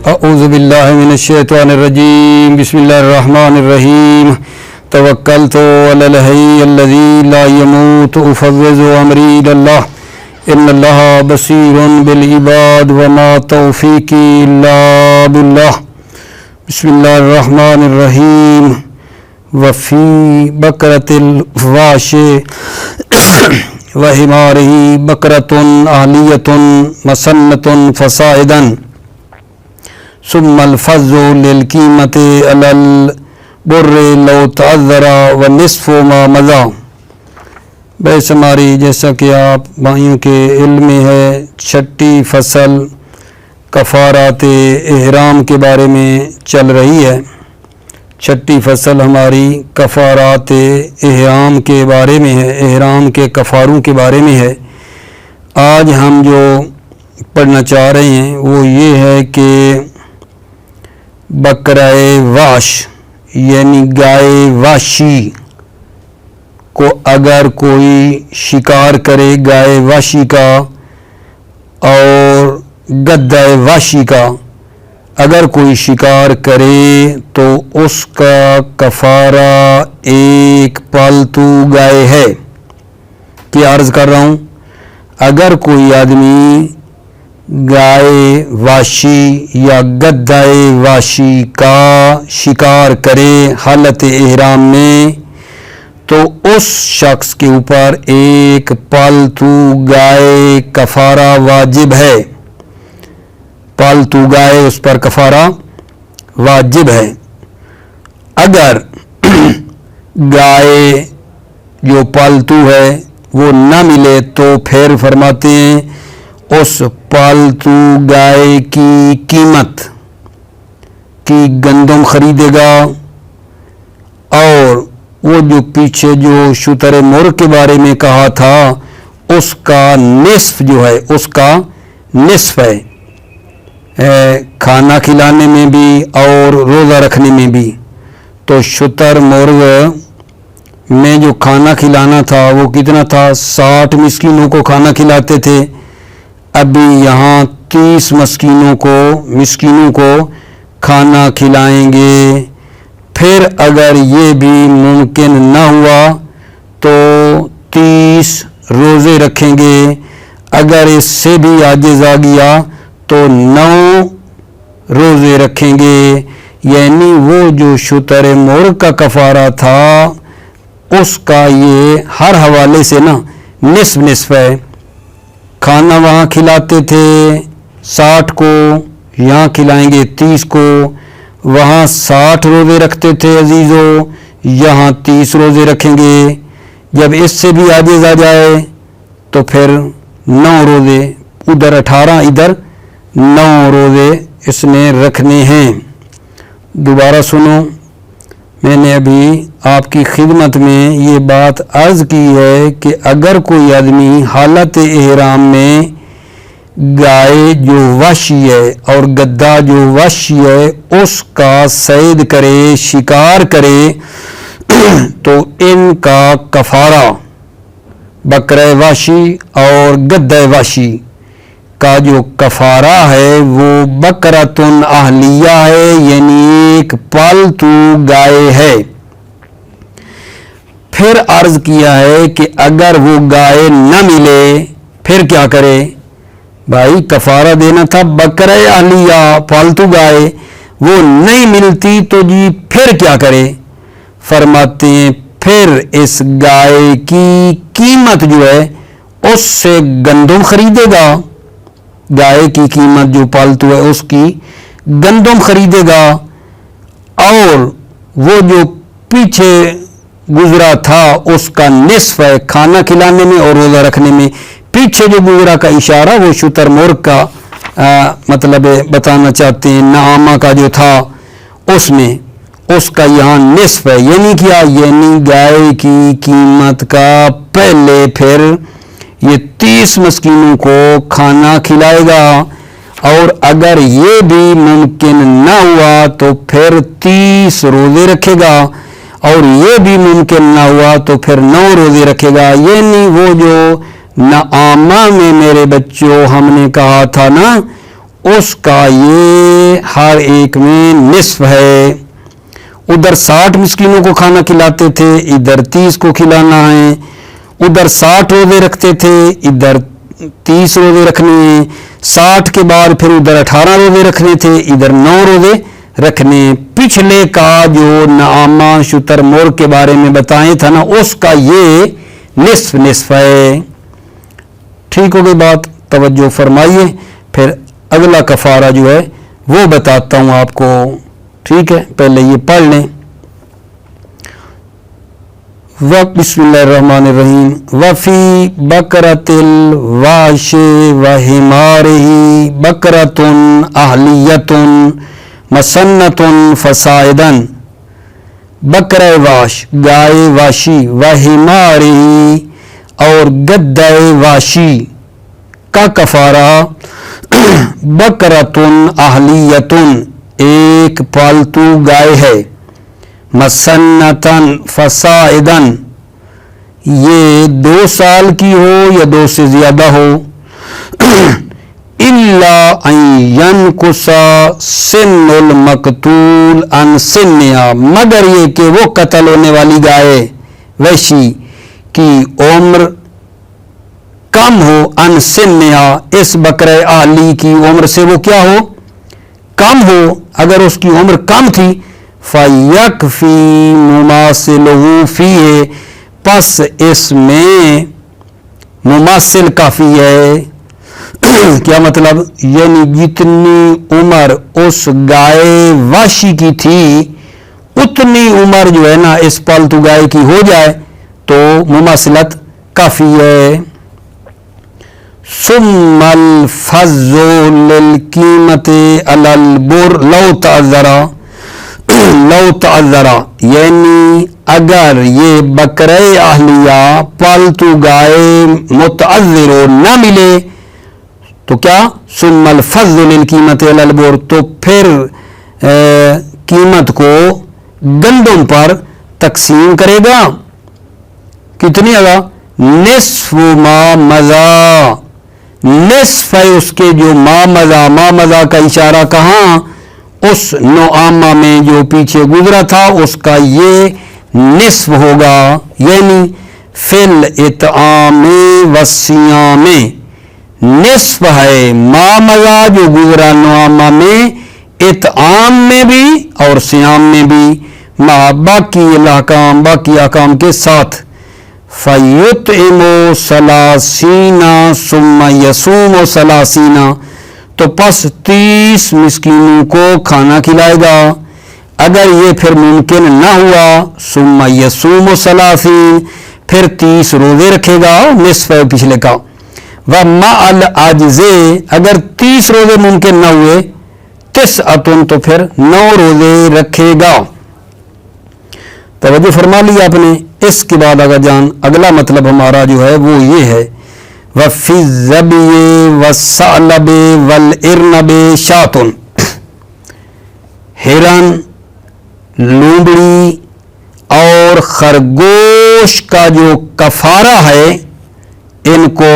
اعوذ باللہ من الشیطان الرجیم بسم اللہ الرحمن الرحیم توکلت علی الحی الذی لا یموت افوض امری الی اللہ ان اللہ بصیر بالعباد وما توفیقی الا باللہ بسم اللہ الرحمن الرحیم وفی بکرۃ الواش وحمارہ بکرۃ اہلیۃ مسنۃ فصاعدا ثم الفظ للقیمت علی البر لو تعذر ونصف ما مضى۔ بے شماری جیسا کہ آپ بھائیوں کے علم میں ہے، چھٹی فصل کفارات احرام کے بارے میں چل رہی ہے۔ چھٹی فصل ہماری کفارات احرام کے بارے میں ہے، احرام کے کفاروں کے بارے میں ہے۔ آج ہم جو پڑھنا چاہ رہے ہیں وہ یہ ہے کہ بکرہ واش یعنی گائے واشی کو اگر کوئی شکار کرے گائے واشی کا اور گدہ واشی کا اگر کوئی شکار کرے تو اس کا کفارہ ایک پالتو گائے ہے۔ کیا عرض کر رہا ہوں، اگر کوئی آدمی گائے واشی یا گدہ واشی کا شکار کرے حالت احرام میں تو اس شخص کے اوپر ایک پالتو گائے کفارہ واجب ہے۔ پالتو گائے اس پر کفارہ واجب ہے۔ اگر گائے جو پالتو ہے وہ نہ ملے تو پھر فرماتے ہیں اس پالتو گائے کی قیمت کی گندم خریدے گا، اور وہ جو پیچھے جو شتر مرغ کے بارے میں کہا تھا اس کا نصف جو ہے، اس کا نصف ہے، کھانا کھلانے میں بھی اور روزہ رکھنے میں بھی۔ تو شتر مرغ میں جو کھانا کھلانا تھا وہ کتنا تھا؟ 60 مسکینوں کو کھانا کھلاتے تھے۔ ابھی یہاں 30 مسکینوں کو کھانا کھلائیں گے۔ پھر اگر یہ بھی ممکن نہ ہوا تو 30 روزے رکھیں گے۔ اگر اس سے بھی عاجز آ گیا تو 9 روزے رکھیں گے۔ یعنی وہ جو شتر مرغ کا کفارہ تھا اس کا یہ ہر حوالے سے نصف ہے۔ کھانا وہاں کھلاتے تھے 60 کو، یہاں کھلائیں گے 30 کو۔ وہاں 60 روزے رکھتے تھے عزیزو، یہاں 30 روزے رکھیں گے۔ جب اس سے بھی عاجز آ جائے تو پھر 9 روزے، ادھر 18 ادھر 9 روزے اس نے رکھنے ہیں۔ دوبارہ سنو، میں نے ابھی آپ کی خدمت میں یہ بات عرض کی ہے کہ اگر کوئی آدمی حالت احرام میں گائے جو واشی ہے اور گدہ جو واشی ہے اس کا صید کرے، شکار کرے تو ان کا کفارہ بکرہ واشی اور گدہ واشی کا جو کفارہ ہے وہ بکرۃ اہلیہ ہے، یعنی ایک پالتو گائے ہے۔ پھر عرض کیا ہے کہ اگر وہ گائے نہ ملے پھر کیا کرے؟ بھائی کفارہ دینا تھا بکرہ اہلیہ پالتو گائے، وہ نہیں ملتی تو جی پھر کیا کرے؟ فرماتے ہیں پھر اس گائے کی قیمت جو ہے اس سے گندم خریدے گا۔ گائے کی قیمت جو پالتو ہے اس کی گندم خریدے گا، اور وہ جو پیچھے گزرا تھا اس کا نصف ہے کھانا کھلانے میں اور روزہ رکھنے میں۔ پیچھے جو گزرا کا اشارہ وہ شتر مرغ کا مطلب بتانا چاہتے ہیں، نعامہ کا جو تھا اس میں، اس کا یہاں نصف ہے۔ یعنی کیا؟ یعنی گائے کی قیمت کا پہلے پھر یہ 30 مسکینوں کو کھانا کھلائے گا، اور اگر یہ بھی ممکن نہ ہوا تو پھر 30 روزے رکھے گا، اور یہ بھی ممکن نہ ہوا تو پھر 9 روزے رکھے گا۔ یعنی وہ جو نعامہ میں میرے بچوں ہم نے کہا تھا نا، اس کا یہ ہر ایک میں نصف ہے. ادھر 60 مسکینوں کو کھانا کھلاتے تھے, ادھر 30 کو کھلانا ہے. ادھر 60 روزے رکھتے تھے, ادھر 30 روزے رکھنے ہیں. 60 کے بعد پھر ادھر 18 روزے رکھنے تھے, ادھر 9 روزے رکھنے. پچھلے کا جو نعامہ شتر مرغ کے بارے میں بتائے تھا نا, اس کا یہ نصف ہے. ٹھیک ہو گئی بات, توجہ فرمائیے. پھر اگلا کفارہ جو ہے وہ بتاتا ہوں آپ کو. ٹھیک ہے, پہلے یہ پڑھ لیں. بسم اللہ الرحمن الرحیم. وفی بکرۃ الواش وحمارہ بکرۃ اہلیۃ مسنۃ فصاعدا. بکرہ واش گائے واشی, وحمارہ اور گدے واشی کا کفارہ. بکرۃ اہلیۃ ایک پالتو گائے ہے, مسنتن فصاعدن یہ 2 سال کی ہو یا 2 سے زیادہ ہو. الا ان ينقص سن المقتول عن سنها مگر یہ کہ وہ قتل ہونے والی گائے وحشی کی عمر کم ہو. عن سنها اس بکرہ اہلی کی عمر سے وہ کیا ہو, کم ہو. اگر اس کی عمر کم تھی فَيَكْفِي مُمَاثِلُهُ فِيهِ پس اس میں مماثل کافی ہے. کیا مطلب, یعنی جتنی عمر اس گائے واشی کی تھی اتنی عمر جو ہے نا اس پالتو گائے کی ہو جائے تو مماثلت کافی ہے. ثم الفض للقیمت علی البر لو تعذرا یعنی اگر یہ بکرہ اہلیہ پالتو گائے متعذر نہ ملے تو کیا, ثم الفض للقیمت علی البر تو پھر قیمت کو گندم پر تقسیم کرے گا. کتنی ہوگا, نصف ما مضا, نصف ہے اس کے جو ما مضا کا اشارہ کہاں, اس نعامہ میں جو پیچھے گزرا تھا اس کا یہ نصف ہوگا. یعنی فی الاطعام والصیام نصف ہے ما مضا جو گزرا نعامہ میں, اطعام میں بھی اور صیام میں بھی, باقی احکام کے ساتھ. فَيُطْعِمُ ثَلَاثِينَ ثُمَّ يَصُومُ ثَلَاثِينَ تو پس 30 مسکینوں کو کھانا کھلائے گا. اگر یہ پھر ممکن نہ ہوا ثُمَّ يَصُومُ ثَلَاثِينَ پھر 30 روزے رکھے گا, نصف ہے پچھلے کا. وَمَعَ الْعَجْزِ اگر 30 روزے ممکن نہ ہوئے 9 تو پھر 9 روزے رکھے گا. توجہ فرما لی آپ نے. اس کے بعد اگلا مطلب ہمارا جو ہے وہ یہ ہے, وَفِي الظَّبِيِّ وَالثَّعْلَبِ وَالْإِرْنَبِ شَاةٌ ہرن, لومڑی اور خرگوش کا جو کفارہ ہے ان کو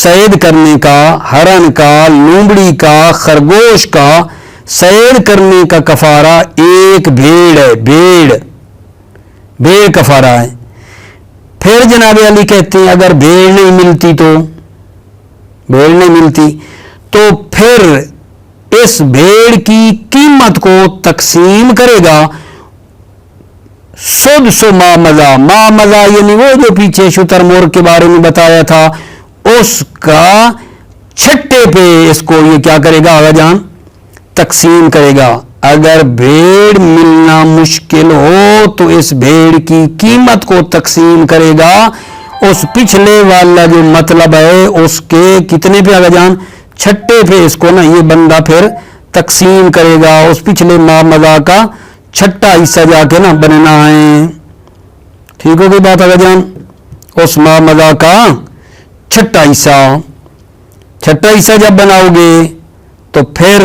صید کرنے کا, ہرن کا, لومڑی کا, خرگوش کا صید کرنے کا کفارہ ایک بھیڑ ہے. بھیڑ کفارہ ہے. پھر جناب علی کہتے ہیں اگر بھیڑ نہیں ملتی تو پھر اس بھیڑ کی قیمت کو تقسیم کرے گا. سدس ما مضا یعنی وہ جو پیچھے شتر مرغ کے بارے میں بتایا تھا اس کا چھٹے پہ اس کو یہ کیا کرے گا, آگا جان تقسیم کرے گا. اگر بھیڑ ملنا مشکل ہو تو اس بھیڑ کی قیمت کو تقسیم کرے گا. اس پچھلے والا جو مطلب ہے اس کے کتنے پہ, آگا جان چھٹے پہ اس کو نا یہ بندہ پھر تقسیم کرے گا. اس پچھلے ما مضا کا چھٹا حصہ جا کے نا بننا ہے. ٹھیک ہو گئی بات آگا جان. اس ما مضا کا چھٹا حصہ جب بناؤ گے تو پھر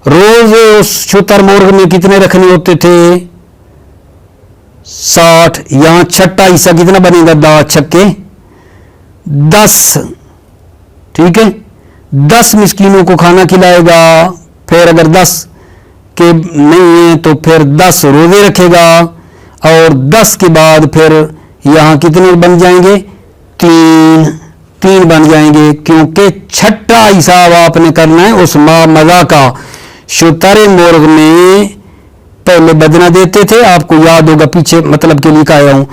روز اس شتر مرغ میں کتنے رکھنے ہوتے تھے, 60. یہاں چھٹا حصہ کتنا بنے گا, 10 چھکے 10. ٹھیک ہے, 10 مسکینوں کو کھانا کھلائے گا. پھر اگر 10 کے نہیں ہیں تو پھر 10 روزے رکھے گا, اور 10 کے بعد پھر یہاں کتنے بن جائیں گے؟ 3 بن جائیں گے, کیونکہ چھٹا حساب آپ نے کرنا ہے اس ما مزا کا. شتر مرغ میں پہلے بدنہ دیتے تھے, آپ کو یاد ہوگا, پیچھے مطلب کے لیے آیا ہوں.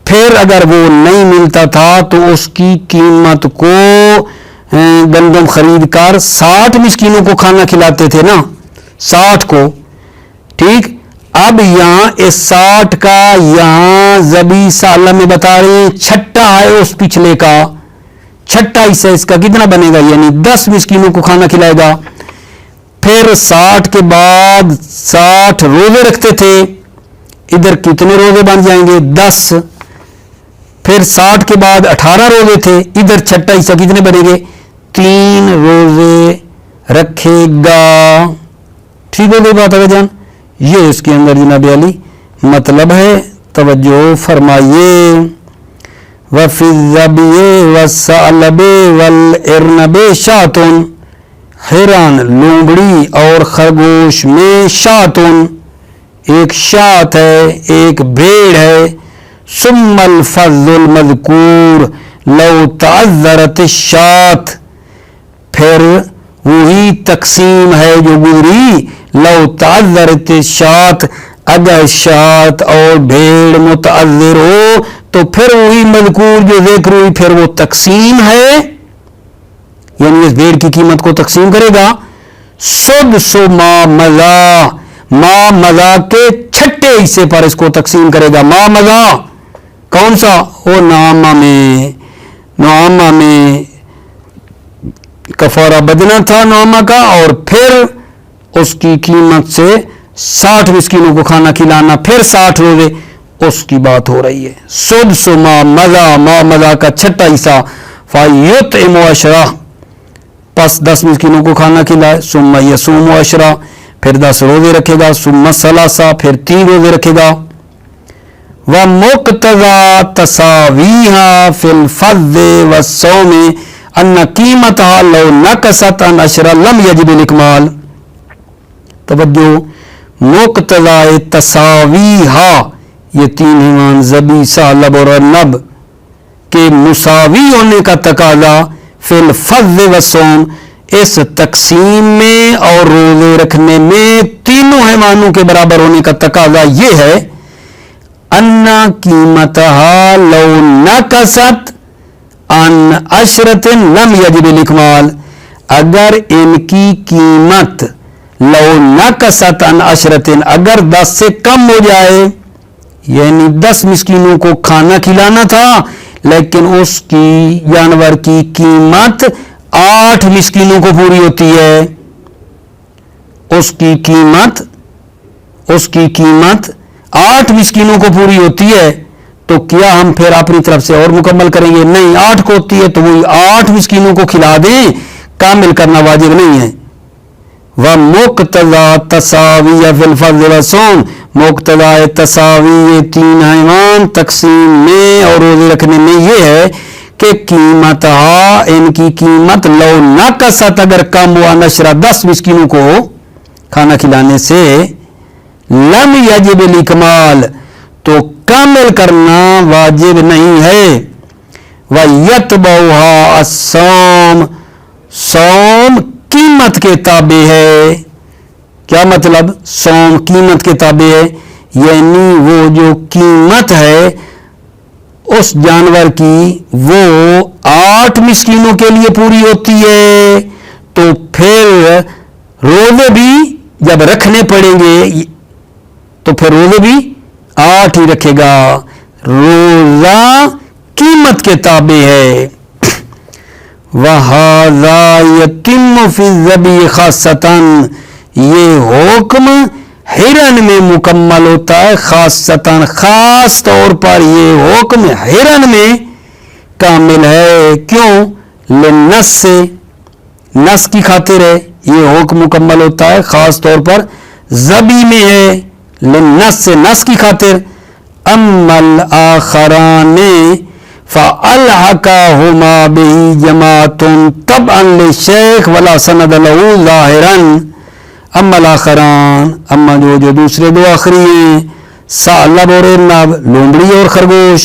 پھر اگر وہ نہیں ملتا تھا تو اس کی قیمت کو گندم خرید کر 60 مسکینوں کو کھانا کھلاتے تھے نا, 60 کو. ٹھیک, اب یہاں اس 60 کا یہاں ذبی سالہ میں بتا رہے ہیں, چھٹا ہے اس پچھلے کا, چھٹا حصہ اس کا کتنا بنے گا, یعنی 10 مسکینوں کو کھانا کھلائے گا. پھر 60 کے بعد 60 روزے رکھتے تھے, ادھر کتنے روزے بن جائیں گے؟ 10. پھر 60 کے بعد 18 روزے تھے, ادھر چھٹا حصہ کتنے بنے گے؟ 3 روزے رکھے گا. ٹھیک ہو گئی بات ہے جان؟ یہ اس کے اندر جناب علی مطلب ہے, توجہ فرمائیے. وفی الذبی والثعلب والارنب شاتن, ہرن, لومڑی اور خرگوش میں شاتن, ایک شات ہے, ایک بھیڑ ہے. ثم الفضل المذکور لو تعذرت الشات, پھر وہی تقسیم ہے جو گزری. لو تعذرت الشات, اگر شات اور بھیڑ متعذر ہو تو پھر وہی مذکور جو ذکر ہوئی, پھر وہ تقسیم ہے, یعنی اس بھیڑ کی قیمت کو تقسیم کرے گا. سدس ما مضا, ما مضا کے چھٹے حصے پر اس کو تقسیم کرے گا. ما مضا کون سا؟ وہ نعامہ میں کفارہ بدنہ تھا نعامہ کا, اور پھر اس کی قیمت سے 60 مسکینوں کو کھانا کھلانا, پھر 60 روزے, اس کی بات ہو رہی ہے. سدس ما مضا کا چھٹا حصہ. فیطعم 10, پس 10 مسکینوں کو کھانا کھلائے. ثم یصوم 10, پھر 10 روزے رکھے گا. ثم ثلاثہ, پھر 3 روزے رکھے گا. ومقتضى تساويها في الفض والصوم ان قیمتها لو نقصت عن 10 لم يجب الاکمال. توجہ, مقتضى تساويها, یہ 3 ایمان ذبی, ثعلب اور ارنب کے مساوی ہونے کا تقاضا فی الفض والصوم, اس تقسیم میں اور روزے رکھنے میں تینوں حیوانوں کے برابر ہونے کا تقاضا یہ ہے. ان قیمتها لو نقصت عن 10 لم يجب الاکمال, اگر ان کی قیمت لو نقصت عن 10, اگر 10 سے کم ہو جائے, یعنی 10 مسکینوں کو کھانا کھلانا تھا لیکن اس کی جانور کی قیمت 8 مسکینوں کو پوری ہوتی ہے, اس کی قیمت 8 مسکینوں کو پوری ہوتی ہے, تو کیا ہم پھر اپنی طرف سے اور مکمل کریں گے؟ نہیں, 8 کو ہوتی ہے تو وہی 8 مسکینوں کو کھلا دیں, کامل کرنا واجب نہیں ہے. ومقتضى تساوی فی الفضل والصوم, مقتضى تساوی, یہ 3 حیوان تقسیم میں اور روزے رکھنے میں یہ ہے کہ قیمتها, ان کی قیمت لو نقصت, اگر کم ہوا 10 مسکینوں کو کھانا کھلانے سے, لم یجب الاکمال, تو کامل کرنا واجب نہیں ہے. وَيَتْبَعُهَا الصَّوْمُ, صوم قیمت کے تابع ہے. کیا مطلب؟ صوم قیمت کے تابع ہے, یعنی وہ جو قیمت ہے اس جانور کی وہ 8 مسکینوں کے لیے پوری ہوتی ہے, تو پھر روزے بھی جب رکھنے پڑیں گے تو پھر روزے بھی 8 ہی رکھے گا. روزہ قیمت کے تابع ہے. وَهَذَا يَتِمُّ فِي الذَّبِيحِ خَاصَّةً, یہ حکم ہرن میں مکمل ہوتا ہے, خاصتاً, خاص طور پر یہ حکم ہرن میں کامل ہے. کیوں؟ لنس سے, نس کی خاطر ہے یہ حکم مکمل ہوتا ہے, خاص طور پر ذبی میں ہے, لنس سے, نس کی خاطر. اما الاخران فَأَلْحَقَهُمَا بِهِ جَمَاعَةٌ تَبْعًا لِلشَّيْخِ وَلَا سَنَدَ لَهُ ظَاهِرًا اما الاخران، اما جو دوسرے دو آخری ہیں، ثعلب اور ارنب، لومڑی اور خرگوش،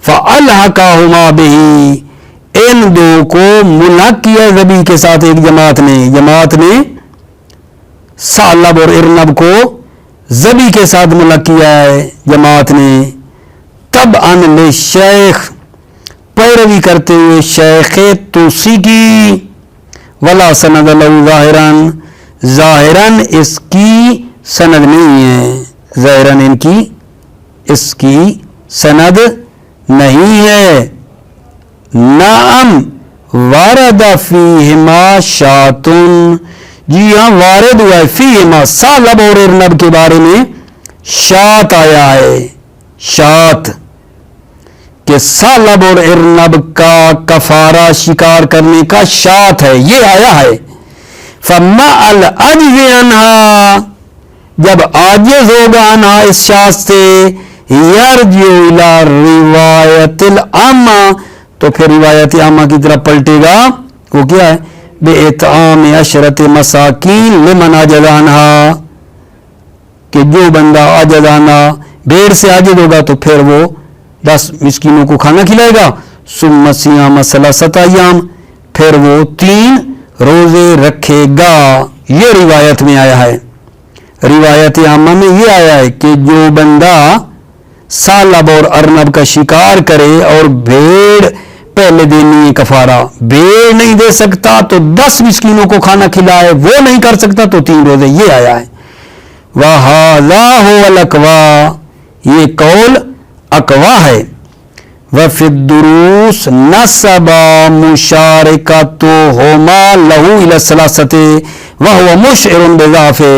فَأَلْحَقَهُمَا بِهِ ان دو کو ملحق کیا ذبی کے ساتھ ایک جماعت نے ثعلب اور ارنب کو ذبی کے ساتھ ملحق کیا ہے جماعت نے، تبعا للشیخ پیروی کرتے ہوئے شیخ توسی کی، ولا سند لہو ظاہراً اس کی سند نہیں ہے، ظاہراً اس کی سند نہیں ہے۔ نعم وارد فیہما شاتن، جی ہاں وارد ہوا ہے فیہما ثعلب اور ارنب کے بارے میں شات آیا ہے، شات کہ ثعلب اور ارنب کا کفارہ شکار کرنے کا شات ہے، یہ آیا ہے۔ فما العجز عنہا، جب عاجز ہوگا عنہا اس شات سے، یرجع الی روایت العامہ، تو پھر روایت عامہ کی طرف پلٹے گا، وہ کیا ہے؟ بِإِطْعَامِ عَشْرَةِ مَسَاکِین لِمَنْ عَجَزَ عنہا، کہ جو بندہ عاجز عنہا بھیڑ سے عاجز ہوگا تو پھر وہ 10 مسکینوں کو کھانا کھلائے گا، ثم صیام ثلاثۃ ایام، پھر وہ 3 روزے رکھے گا، یہ روایت میں آیا ہے۔ روایت عامہ میں یہ آیا ہے کہ جو بندہ ثعلب اور ارنب کا شکار کرے اور بھیڑ پہلے دینی ہے کفارہ، بھیڑ نہیں دے سکتا تو 10 مسکینوں کو کھانا کھلائے، وہ نہیں کر سکتا تو 3 روزے، یہ آیا ہے۔ وَهَذَا هُوَ الْأَقْوَى، یہ قول اقوا ہے۔ وَفِي الدُّرُوسِ نَسَبَ مُشَارِكَتُهُمَا لَهُ إِلَى الثَّلَاثَةِ وَهُوَ مُشْعِرٌ بِضَعْفِهِ،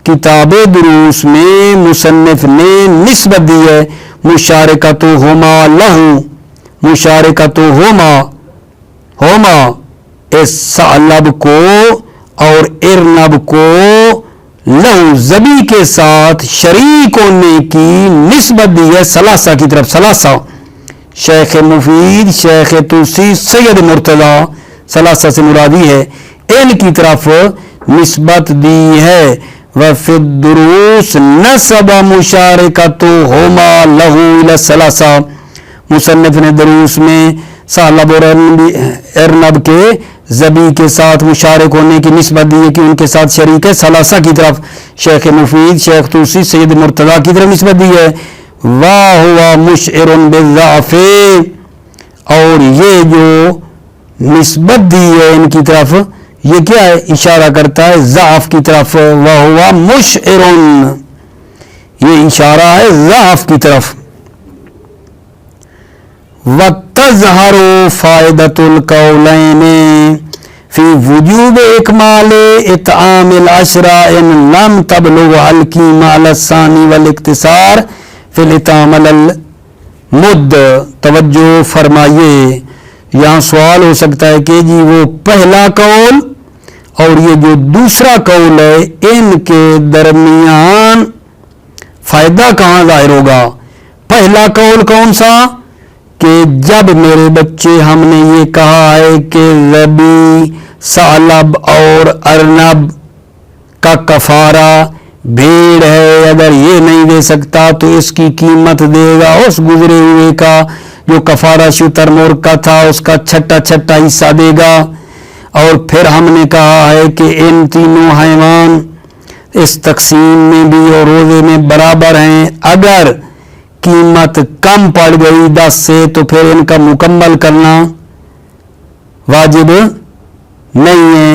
کتاب دروس میں مصنف نے نسبت دی ہے مشارکتہما لہو، مشارکتہما اس ثعلب کو اور ارنب کو لہو ذبی کے ساتھ شریک ہونے کی نسبت دی ہے ثلاثہ کی طرف، ثلاثہ شیخ مفید، شیخ توسی، سید مرتضی، ثلاثہ سے مرادی ہے، ان کی طرف نسبت دی ہے۔ وَفِي الدُّرُوسِ نَسَبَ مُشَارِكَتُهُمَا لَهُ إِلَى الثَّلَاثَةِ، مصنف نے دروس میں ثعلب اور ارنب کے ذبی کے ساتھ مشارک ہونے کی نسبت دی ہے کہ ان کے ساتھ شریک ہے، ثلاثہ کی طرف، شیخ مفید، شیخ توسی، سید مرتضی کی طرف نسبت دی ہے۔ وَهُوَ مُشْعِرٌ بِالضَّعْفِ، اور یہ جو نسبت دی ہے ان کی طرف، یہ کیا ہے؟ اشارہ کرتا ہے ضعف کی طرف۔ وَهُوَ مُشْعِرٌ، یہ اشارہ ہے ضعف کی طرف۔ وَتَظْهَرُ فَائِدَةُ الْقَوْلَيْنِ فِي وُجُوبِ إِكْمَالِ إِطْعَامِ الْعَشْرَةِ إِن لَمْ تَبْلُغْ الْقِيمَةُ عَلَى الثَّانِي وَالِاقْتِصَارُ فِي الْإِطْعَامِ عَلَى الْمُدِّ۔ توجہ فرمائیے، یہاں سوال ہو سکتا ہے کہ جی وہ پہلا قول اور یہ جو دوسرا قول ہے ان کے درمیان فائدہ کہاں ظاہر ہوگا؟ پہلا قول کون سا؟ کہ جب میرے بچے ہم نے یہ کہا ہے کہ ذبی، ثعلب اور ارنب کا کفارہ بھیڑ ہے، اگر یہ نہیں دے سکتا تو اس کی قیمت دے گا اس گزرے ہوئے کا جو کفارہ شتر مرغ کا تھا، اس کا چھٹا حصہ دے گا۔ اور پھر ہم نے کہا ہے کہ ان تینوں حیوان اس تقسیم میں بھی اور روزے میں برابر ہیں، اگر قیمت کم پڑ گئی 10 سے تو پھر ان کا مکمل کرنا واجب نہیں ہے،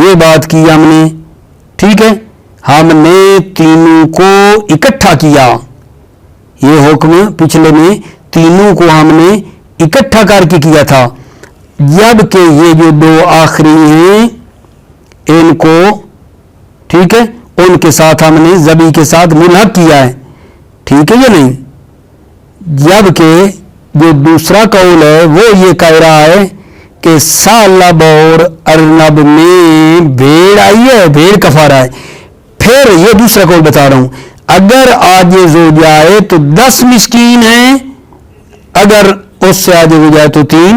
یہ بات کی ہم نے، ٹھیک ہے۔ ہم نے تینوں کو اکٹھا کیا، یہ حکم پچھلے میں تینوں کو ہم نے اکٹھا کر کے کیا تھا، جبکہ یہ جو 2 آخری ہیں ان کو، ٹھیک ہے، ان کے ساتھ ہم نے ذبی کے ساتھ ملحق کیا ہے، ٹھیک ہے یا نہیں؟ جبکہ جو دوسرا قول ہے وہ یہ کہہ رہا ہے کہ ثعلب اور ارنب میں بھیڑ آئی ہے، بھیڑ کفارہ ہے۔ پھر یہ دوسرا قول بتا رہا ہوں، اگر عاجز ہو جائے تو 10 مسکین ہیں، اگر اس سے آگے ہو جائے تو 3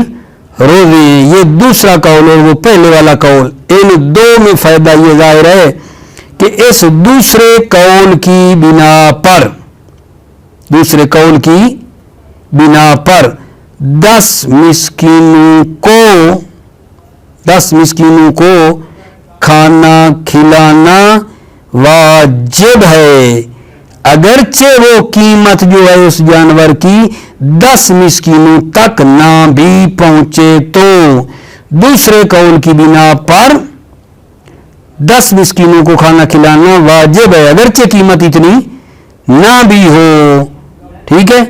روزے. یہ دوسرا قول اور وہ پہلے والا قول, ان دو میں فائدہ یہ ظاہر ہے کہ اس دوسرے قول کی بنا پر 10 مسکینوں کو کھانا کھلانا واجب ہے, اگرچہ وہ قیمت جو ہے اس جانور کی 10 مسکینوں تک نہ بھی پہنچے تو. دوسرے قول کی بنا پر 10 مسکینوں کو کھانا کھلانا واجب ہے, اگرچہ قیمت اتنی نہ بھی ہو. ٹھیک ہے,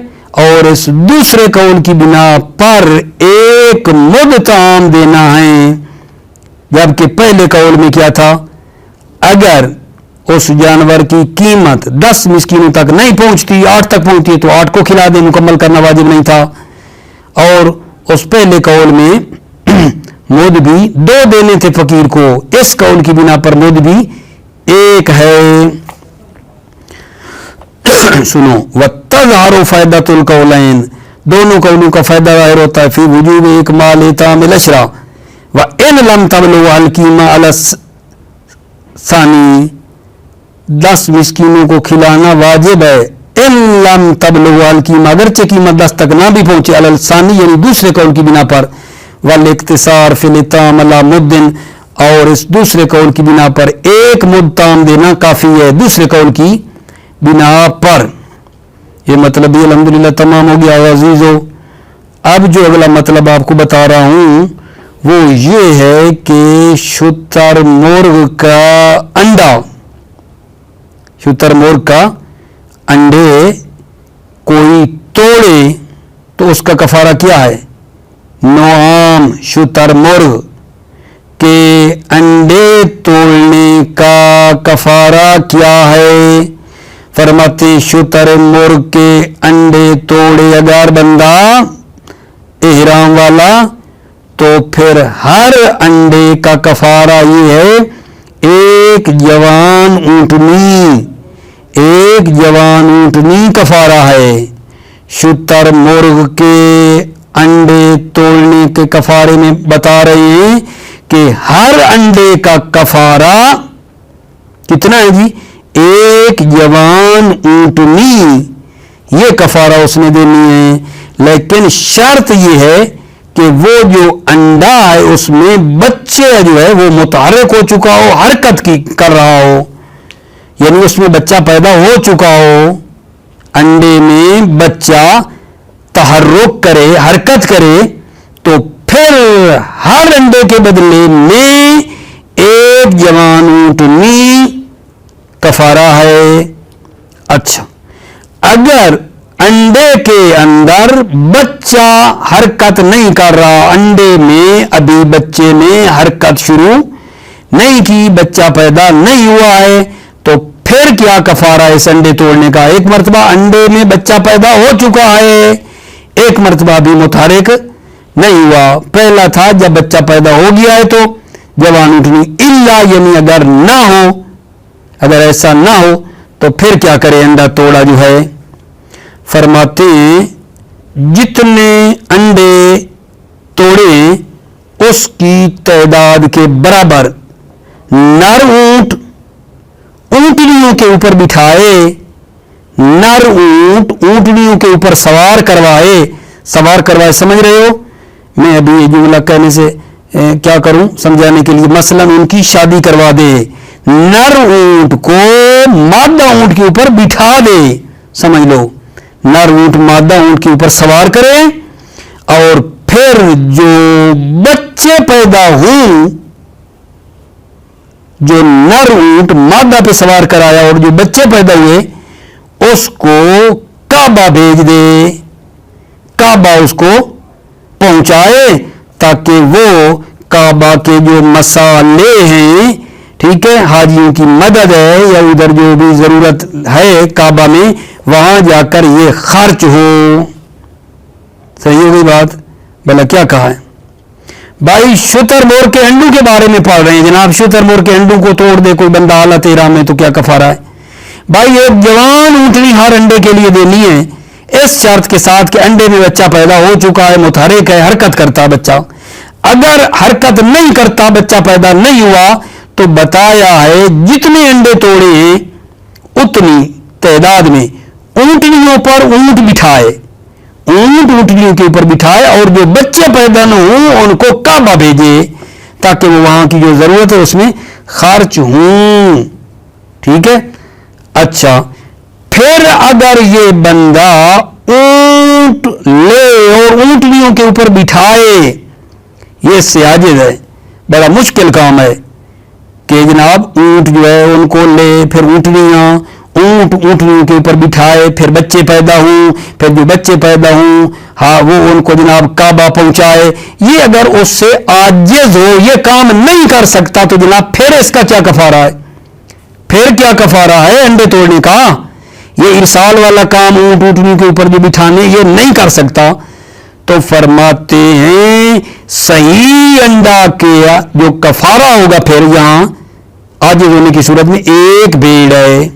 اور اس دوسرے قول کی بنا پر 1 مد طعام دینا ہے, جبکہ پہلے قول میں کیا تھا, اگر اس جانور کی قیمت 10 مسکینوں تک نہیں پہنچتی, 8 تک پہنچتی ہے تو 8 کو کھلا دے, مکمل کرنا واجب نہیں تھا. اور اس پہلے قول میں مد بھی 2 دینے تھے فقیر کو, اس قول کی بنا پر مد بھی 1 ہے. سنو, وَتَظْهَرُ فَائِدَةُ الْقَوْلَيْنِ, دونوں قولوں کا فائدہ ظاہر ہوتا ہے, فی وجوب اکمال طعام العشرہ وَإِنْ لَمْ تَبْلُغْ الْقِیمَةُ عَلَى الثَّانِي, 10 مسکینوں کو کھلانا واجب ہے, ان لم تبلغ القیمہ, اگرچہ قیمت 10 تک نہ بھی پہنچے, علی الثانی یعنی دوسرے قول کی بنا پر, والاقتصار فی الاطعام علی مد, اور اس دوسرے قول کی بنا پر 1 مد طعام دینا کافی ہے, دوسرے قول کی بنا پر. یہ مطلب بھی الحمدللہ تمام ہو گیا عزیزو. اب جو اگلا مطلب آپ کو بتا رہا ہوں وہ یہ ہے کہ شتر مرغ کا انڈے کوئی توڑے تو اس کا کفارہ کیا ہے؟ نعام شتر مرغ کے انڈے توڑنے کا کفارہ کیا ہے؟ فرماتے شتر مرغ کے انڈے توڑے اگر بندہ احرام والا تو پھر ہر انڈے کا کفارہ یہ ہے 1 جوان اونٹنی کفارہ ہے. شتر مرغ کے انڈے توڑنے کے کفارے میں بتا رہے ہیں کہ ہر انڈے کا کفارہ کتنا ہے جی؟ 1 جوان اونٹنی, یہ کفارہ اس نے دینی ہے. لیکن شرط یہ ہے کہ وہ جو انڈا ہے اس میں بچے جو ہے وہ متحرک ہو چکا ہو, حرکت کر رہا ہو, یعنی اس میں بچہ پیدا ہو چکا ہو. انڈے میں بچہ تحرک کرے, حرکت کرے, تو پھر ہر انڈے کے بدلے میں 1 جوان اونٹنی کفارہ ہے. اچھا, اگر انڈے کے اندر بچہ حرکت نہیں کر رہا, انڈے میں ابھی بچے نے حرکت شروع نہیں کی, بچہ پیدا نہیں ہوا ہے, تو پھر کیا کفارہ ہے اس انڈے توڑنے کا؟ 1 مرتبہ انڈے میں بچہ پیدا ہو چکا ہے, 1 مرتبہ بھی متحرک نہیں ہوا. پہلا تھا جب بچہ پیدا ہو گیا ہے تو جوان اونٹنی, الا یعنی اگر نہ ہو, اگر ایسا نہ ہو تو پھر کیا کرے انڈا توڑا جو ہے؟ فرماتے ہیں جتنے انڈے توڑے اس کی تعداد کے برابر نر اونٹ اونٹنیوں کے اوپر بٹھائے, نر اونٹ اونٹنیوں کے اوپر سوار کروائے. سمجھ رہے ہو؟ میں ابھی یہ جملہ کہنے سے کیا کروں سمجھانے کے لیے, مثلا ان کی شادی کروا دے, نر اونٹ کو مادہ اونٹ کے اوپر بٹھا دے, سمجھ لو, نر اونٹ مادہ اونٹ کے اوپر سوار کرے, اور پھر جو بچے پیدا ہوں, جو نر اونٹ مادہ پہ سوار کرایا اور جو بچے پیدا ہوئے اس کو کعبہ بھیج دے, کعبہ اس کو پہنچائے, تاکہ وہ کعبہ کے جو مسالے ہیں, ٹھیک ہے, حاجیوں کی مدد ہے یا ادھر جو بھی ضرورت ہے کعبہ میں, وہاں جا کر یہ خرچ ہو. صحیح ہو گئی بات؟ بھلا کیا کہا ہے بھائی؟ شتر مور کے انڈوں کے بارے میں پڑھ رہے ہیں جناب. شتر مور کے انڈوں کو توڑ دے کوئی بندہ حالت احرام میں تو کیا کفارہ ہے بھائی؟ 1 جوان اونٹنی ہر انڈے کے لیے دینی ہے, اس شرط کے ساتھ کہ انڈے میں بچہ پیدا ہو چکا ہے، متحرک ہے، حرکت کرتا بچہ. اگر حرکت نہیں کرتا، بچہ پیدا نہیں ہوا، تو بتایا ہے جتنے انڈے توڑے ہیں اتنی تعداد میں اونٹنیوں پر اونٹ بٹھائے، اونٹنیوں کے اوپر بٹھائے، اور جو بچے پیدا نہ ہوں ان کو کعبہ بھیجے تاکہ وہ وہاں کی جو ضرورت ہے اس میں خرچ ہوں. ٹھیک ہے. اچھا، پھر اگر یہ بندہ اونٹ لے اور اونٹنیوں کے اوپر بٹھائے، یہ اس سے عاجز ہے، بڑا مشکل کام ہے کہ جناب اونٹ جو ہے ان کو لے، پھر اونٹنیوں کے اوپر بٹھائے، پھر بچے پیدا ہوں، پھر جو بچے پیدا ہوں وہ ان کو جناب کعبہ پہنچائے. یہ اگر اس سے عاجز ہو، یہ کام نہیں کر سکتا، تو جناب پھر اس کا کیا کفارہ ہے؟ پھر کیا کفارہ ہے انڈے توڑنے کا؟ یہ ارسال والا کام اونٹنیوں کے اوپر جو بٹھانے یہ نہیں کر سکتا. تو فرماتے ہیں صحیح انڈا کے جو کفارہ ہوگا پھر یہاں عاجز ہونے کی صورت میں ایک بھیڑ ہے.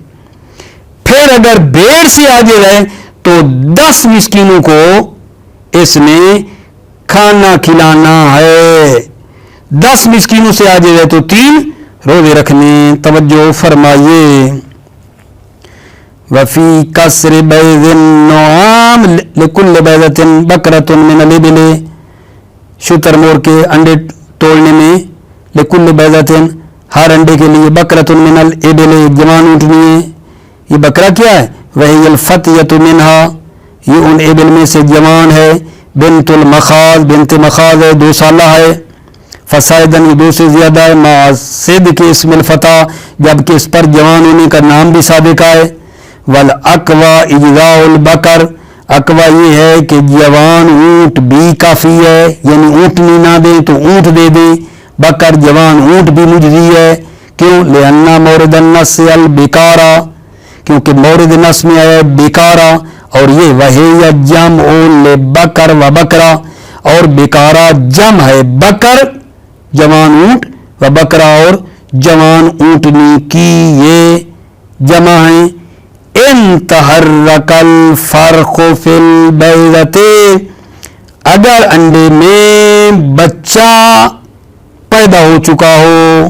پھر اگر بھیڑ سے عاجز ہے تو 10 مسکینوں کو اس میں کھانا کھلانا ہے. 10 مسکینوں سے عاجز ہے تو 3 روزے رکھنے. توجہ فرمائیے. وفی کسر بیض النعام لکل بیضۃ بکرۃ من الابل، شتر مور کے انڈے توڑنے میں لکل بیضۃ ہر انڈے کے لیے بکرۃ من الابل جوان اونٹنی ہے. یہ بکرا کیا ہے؟ وہی الفتیۃ منہا، یہ ان ابل میں سے جوان ہے. بنت المخاض، بنت مخاض ہے، 2 سالہ ہے. فسائدن، یہ 2 سے زیادہ ہے. مع صدق اسم الفتح، جبکہ اس پر جوان ہونے کا نام بھی صادق ہے. والاقوی اجزاء البکر، اقوی یہ ہے کہ جوان اونٹ بھی کافی ہے، یعنی اونٹنی نہ دیں تو اونٹ دے دیں. بکر جوان اونٹ بھی مجزی ہے. کیوں؟ لأن مورد النص البکارا، کیونکہ مورد نص میں آیا بیکارا، اور یہ وہی جمع لبکر و بکرا، اور بیکارا جمع ہے بکر جوان اونٹ و بکرا اور جوان اونٹنی کی یہ جمع ہیں. ان تحرک الفرخ فی البیضۃ، اگر انڈے میں بچہ پیدا ہو چکا ہو،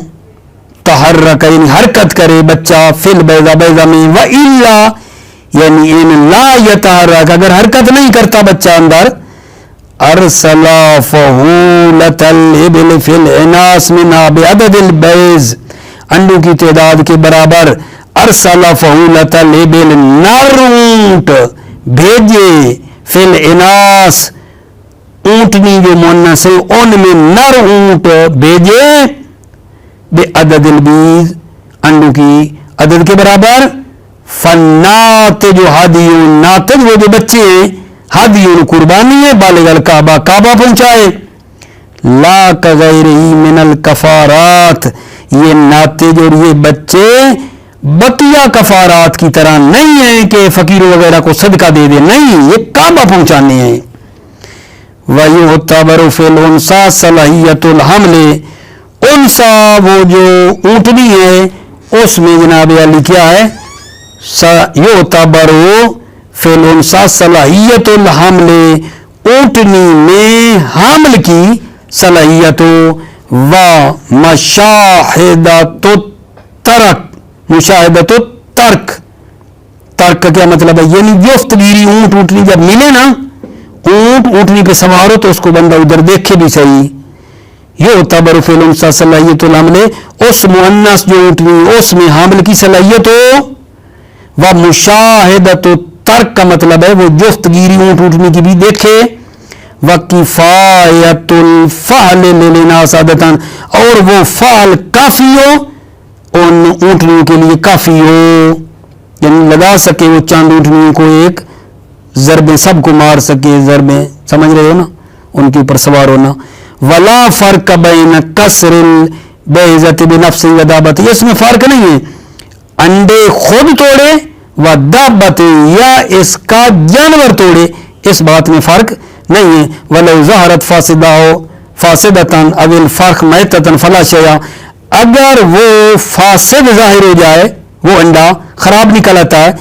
تحرک یعنی حرکت کرے بچہ، فی البیضہ بیضہ میں، وَإِلَّا یعنی ان لا یتحرک اگر حرکت نہیں کرتا بچہ اندر، ارسل فہولۃ الابل فی الاناث منها بعدد البیض، انڈوں کی تعداد کے برابر. ارسل فہولۃ الابل نر اونٹ بھیجے، فی الاناث اونٹنی جو مؤنث ہے ان میں نر اونٹ بھیجے، بعدد البیض انڈوں کی عدد کے برابر. فالناتج ہدی، ناتج وہ جو بچے ہیں، ہدی قربانی ہے، بالغ الکعبہ کعبہ پہنچائے. لا کغیرہ من الکفارات، یہ ناتج اور یہ بچے بقیہ کفارات کی طرح نہیں ہیں کہ فقیروں وغیرہ کو صدقہ دے دے، نہیں، یہ کعبہ پہنچانے ہیں. وَيُعْتَبَرُ فِي الْأُنْثَى صَلَاحِيَّةُ الْحَمْلِ، انثى وہ جو اونٹنی ہے اس میں جناب علی کیا ہے؟ یعتبر فی الانثى صلاحیت الحمل، اونٹنی میں حمل کی صلاحیت. و مشاہدۃ الترک، مشاہدۃ الترک، ترک کا کیا مطلب ہے؟ یعنی جفتگیری اونٹ اونٹنی جب ملے نا، اونٹ اونٹنی پہ سوار ہو تو اس کو بندہ ادھر دیکھے بھی صحیح. یہ یعتبر فی الانثى صلاحیت الحمل، اس مؤنث جو اونٹنی اس میں حمل کی صلاحیت ہو. و مشاہدۃ الترک کا مطلب ہے وہ جفتگیری اونٹ اونٹنی کی بھی دیکھے. و کفایت الفعل للاناث عادتاً، اور وہ فعل کافی ہو ان اونٹنیوں کے لیے کافی ہو، یعنی لگا سکے وہ چاند اونٹنیوں کو ایک ضربیں، سب کو مار سکے ضربیں، سمجھ رہے ہو نا، ان کے اوپر سوار ہونا. ولا فرق بین کسر البیضۃ بنفس و دابۃ، اس میں فرق نہیں ہے انڈے خود توڑے و دابت یا اس کا جانور توڑے، اس بات میں فرق نہیں ہے. ولو ظہرت فاسدہ ہو فاسدتاً او الفرخ میتتاً فلا شیء، اگر وہ فاسد ظاہر ہو جائے، وہ انڈا خراب نکل آتا ہے،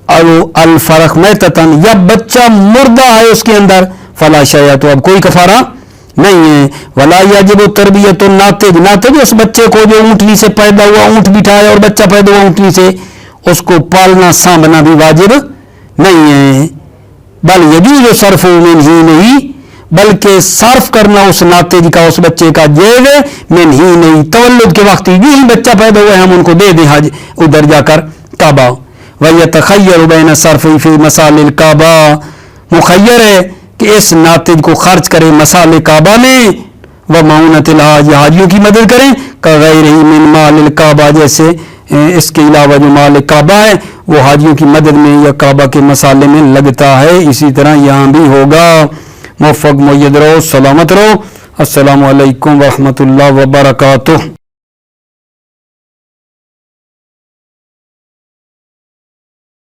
الفرق میتتن یا بچہ مردہ ہے اس کے اندر فلا شیء تو اب کوئی کفارہ نہیں ہے. ولا یجب تربیت الناطج ناطج اس بچے کو جو اونٹنی سے پیدا ہوا اونٹ بٹھایا اور بچہ پیدا ہوا اونٹنی سے اس کو پالنا سانبھنا بھی واجب نہیں ہے. بل یجوز صرف من ہی نہیں بلکہ صرف کرنا اس ناطج کا اس بچے کا جیب من ہی نہیں تولد کے وقت یوں ہی بچہ پیدا ہوا ہے ہم ان کو دے دیں حج ادھر جا کر کعبہ. وَيَتَخَيَّرُ بَيْنَ صَرْفِ فِي مَصَالِ الْكَعْبَةِ مخیر ہے کہ اس ناطج کو خرچ کرے مصالح کعبہ میں وَمَعُونَةِ الْحَاجِ حاجیوں کی مدد کریں كَغَيْرِهِ مِنْ مَالِ الْكَعْبَةِ جیسے اس کے علاوہ جو مال کعبہ ہے وہ حاجیوں کی مدد میں یا کعبہ کے مصالح میں لگتا ہے. اسی طرح یہاں بھی ہوگا. موفق مید رہو سلامت رہو. السلام علیکم ورحمۃ اللہ وبرکاتہ.